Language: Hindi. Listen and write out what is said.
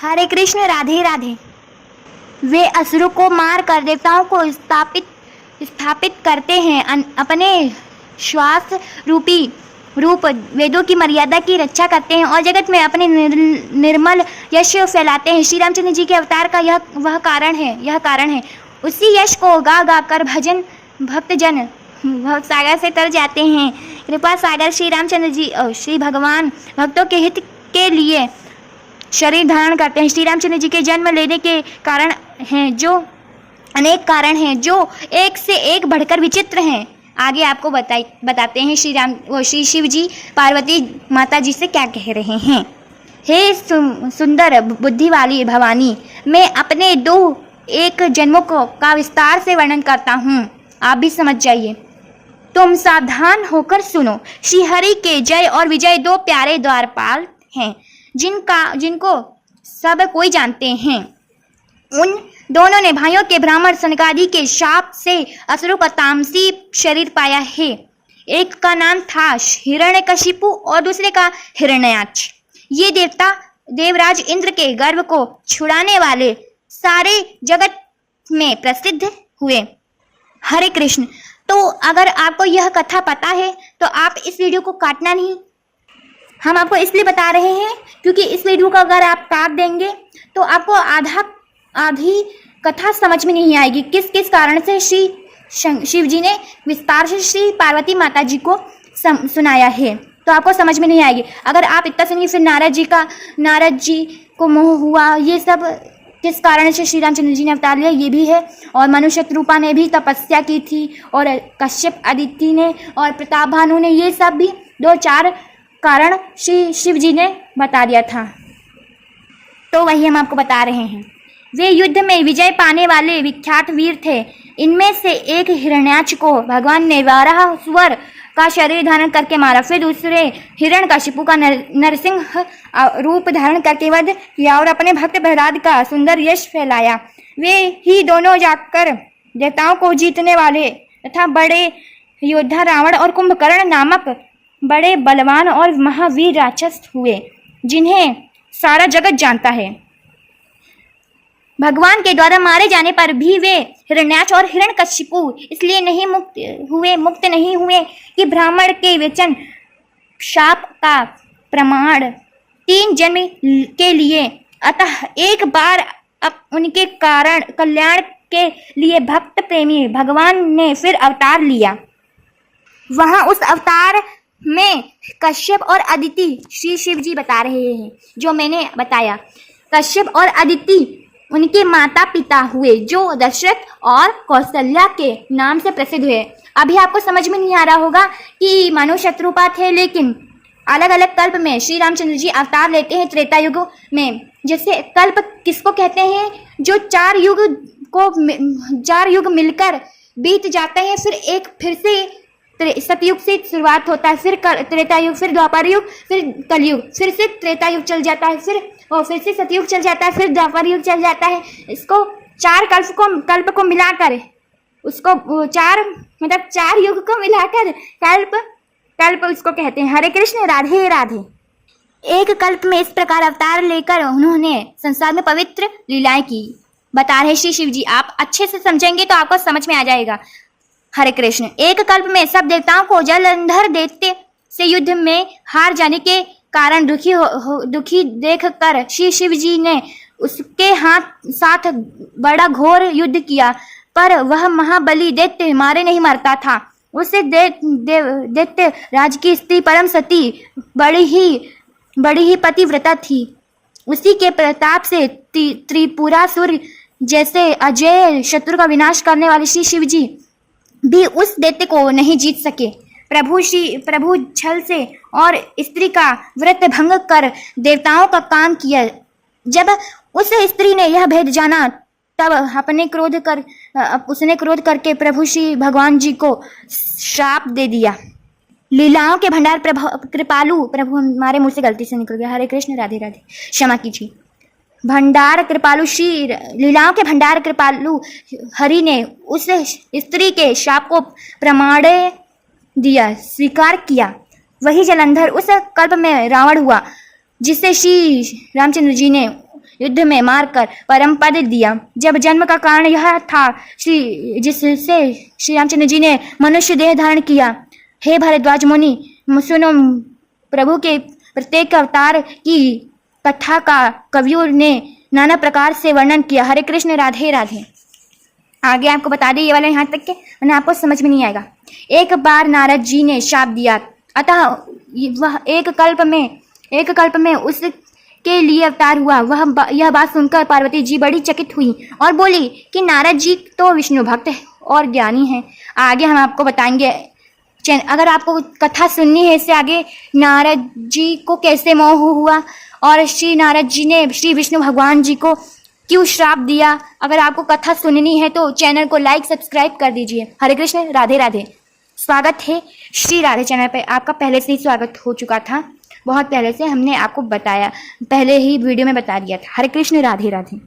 हरे कृष्ण, राधे राधे। वे असुरों को मार कर देवताओं को स्थापित करते हैं, अपने श्वास रूपी रूप वेदों की मर्यादा की रक्षा करते हैं और जगत में अपने निर्मल यश फैलाते हैं। श्री रामचंद्र जी के अवतार का यह कारण है। उसी यश को गा गा कर भक्तजन भव सागर से तर जाते हैं। कृपा सागर श्री रामचंद्र जी श्री भगवान भक्तों के हित के लिए शरीर धारण करते हैं। श्री रामचंद्र जी के जन्म लेने के कारण हैं जो अनेक कारण हैं जो एक से एक बढ़कर विचित्र हैं। आगे आपको बताते हैं श्री शिव जी पार्वती माता जी से क्या कह रहे हैं। हे सुंदर बुद्धि वाली भवानी, मैं अपने एक जन्मों का विस्तार से वर्णन करता हूँ, आप भी समझ जाइए। तुम सावधान होकर सुनो। श्री हरि के जय और विजय दो प्यारे द्वारपाल हैं जिनको सब कोई जानते हैं। उन दोनों ने भाइयों के ब्राह्मण सनकादि के शाप से असुरों का तामसी शरीर पाया है। एक का नाम था हिरण्यकशिपु और दूसरे का हिरण्याक्ष। ये देवता देवराज इंद्र के गर्भ को छुड़ाने वाले सारे जगत में प्रसिद्ध हुए। हरे कृष्ण। तो अगर आपको यह कथा पता है तो आप इस वीडियो को काटना नहीं। हम आपको इसलिए बता रहे हैं क्योंकि इस वीडियो को अगर आप काट देंगे तो आपको आधी कथा समझ में नहीं आएगी। किस किस कारण से शिव जी ने विस्तार से श्री पार्वती माता जी को सुनाया है, तो आपको समझ में नहीं आएगी। अगर आप इतना सुनिए फिर नारद जी को मोह हुआ, ये सब किस कारण से श्री रामचंद्र जी ने अवतार लिया ये भी है। और मनुष्यरूपा ने भी तपस्या की थी और कश्यप आदित्य ने और प्रताप भानु ने, ये सब भी 2-4 कारण श्री शिव जी ने बता दिया था। तो वही हम आपको बता रहे हैं। वे युद्ध में विजय पाने वाले विख्यात वीर थे। इनमें से एक हिरण्याक्ष को भगवान ने वाराह स्वर का शरीर धारण करके मारा। फिर दूसरे हिरण्यकशिपु का नरसिंह रूप धारण करके वध किया और अपने भक्त प्रहलाद का सुंदर यश फैलाया। वे ही दोनों जाकर देवताओं को जीतने वाले तथा बड़े योद्धा रावण और कुंभकर्ण नामक बड़े बलवान और महावीर राक्षस हुए, जिन्हें सारा जगत जानता है। भगवान के द्वारा मारे जाने पर भी वे हिरण्याक्ष और हिरण्यकशिपु इसलिए नहीं मुक्त नहीं हुए कि ब्राह्मण के वचन शाप का प्रमाण 3 जन्म के लिए, अतः एक बार उनके कारण कल्याण के लिए भक्त प्रेमी भगवान ने फिर अवतार लिया। वहां उस अवतार में कश्यप और अदिति श्री शिव जी बता रहे हैं जो मैंने बताया। कश्यप और अदिति उनके माता पिता हुए जो दशरथ और कौशल्या के नाम से प्रसिद्ध हुए। अभी आपको समझ में नहीं आ रहा होगा कि मनुष्यरूपा थे, लेकिन अलग अलग कल्प में श्री रामचंद्र जी अवतार लेते हैं। त्रेता युग में जैसे कल्प किसको कहते हैं, जो 4 युग मिलकर बीत जाते हैं, फिर से सतयुग से शुरुआत होता है, फिर त्रेता युग, फिर द्वापर युग, फिर कलयुग, फिर से त्रेता युग चल जाता है, फिर से सतयुग चल जाता है, फिर द्वापर युग चल जाता है। इसको 4 कल्प को मिलाकर उसको 4 युग को मिलाकर कल्प उसको कहते हैं। हरे कृष्ण, राधे राधे। एक कल्प में इस प्रकार अवतार लेकर उन्होंने संसार में पवित्र लीलाएं की, बता रहे श्री शिव जी। आप अच्छे से समझेंगे तो आपको समझ में आ जाएगा। हरे कृष्ण। एक कल्प में सब देवताओं को जलंधर दैत्य से युद्ध में हार जाने के कारण दुखी देखकर श्री शिव जी ने उसके साथ बड़ा घोर युद्ध किया, पर वह महाबली दैत्य मारे नहीं मरता था। उससे दैत्य राज की स्त्री परम सती बड़ी ही पतिव्रता थी। उसी के प्रताप से त्रिपुरासुर जैसे अजय शत्रु का विनाश करने वाले श्री शिव जी भी उस दैत्य को नहीं जीत सके। प्रभु छल से और स्त्री का व्रत भंग कर देवताओं का काम किया। जब उस स्त्री ने यह भेद जाना तब उसने क्रोध करके प्रभु श्री भगवान जी को श्राप दे दिया। लीलाओं के भंडार कृपालु प्रभु, हमारे मुंह से गलती से निकल गया, हरे कृष्ण, राधे राधे, क्षमा कीजिए। भंडार कृपालु श्री लीलाओं के भंडार कृपालु हरि ने उस स्त्री के शाप को प्रमाण दिया, स्वीकार किया। वही जलंधर उस कल्प में रावण हुआ, जिससे श्री रामचंद्र जी ने युद्ध में मारकर परम पद दिया। जब जन्म का कारण यह था जिससे श्री रामचंद्र जी ने मनुष्य देह धारण किया। हे भरद्वाज मुनि, सुनो, प्रभु के प्रत्येक अवतार की कथा का कवियों ने नाना प्रकार से वर्णन किया। हरे कृष्ण, राधे राधे। आगे आपको बता दें, ये वाला यहाँ तक के वरना आपको समझ में नहीं आएगा। एक बार नारद जी ने शाप दिया, अतः वह एक कल्प में उसके लिए अवतार हुआ। यह बात सुनकर पार्वती जी बड़ी चकित हुई और बोली कि नारद जी तो विष्णु भक्त और ज्ञानी हैं। आगे हम आपको बताएंगे। अगर आपको कथा सुननी है इससे आगे, नारद जी को कैसे मोह हुआ और श्री नारद जी ने श्री विष्णु भगवान जी को क्यों श्राप दिया, अगर आपको कथा सुननी है तो चैनल को लाइक सब्सक्राइब कर दीजिए। हरे कृष्ण, राधे राधे। स्वागत है श्री राधे चैनल पे। आपका पहले से ही स्वागत हो चुका था, बहुत पहले से हमने आपको बताया, पहले ही वीडियो में बता दिया था। हरे कृष्ण, राधे राधे।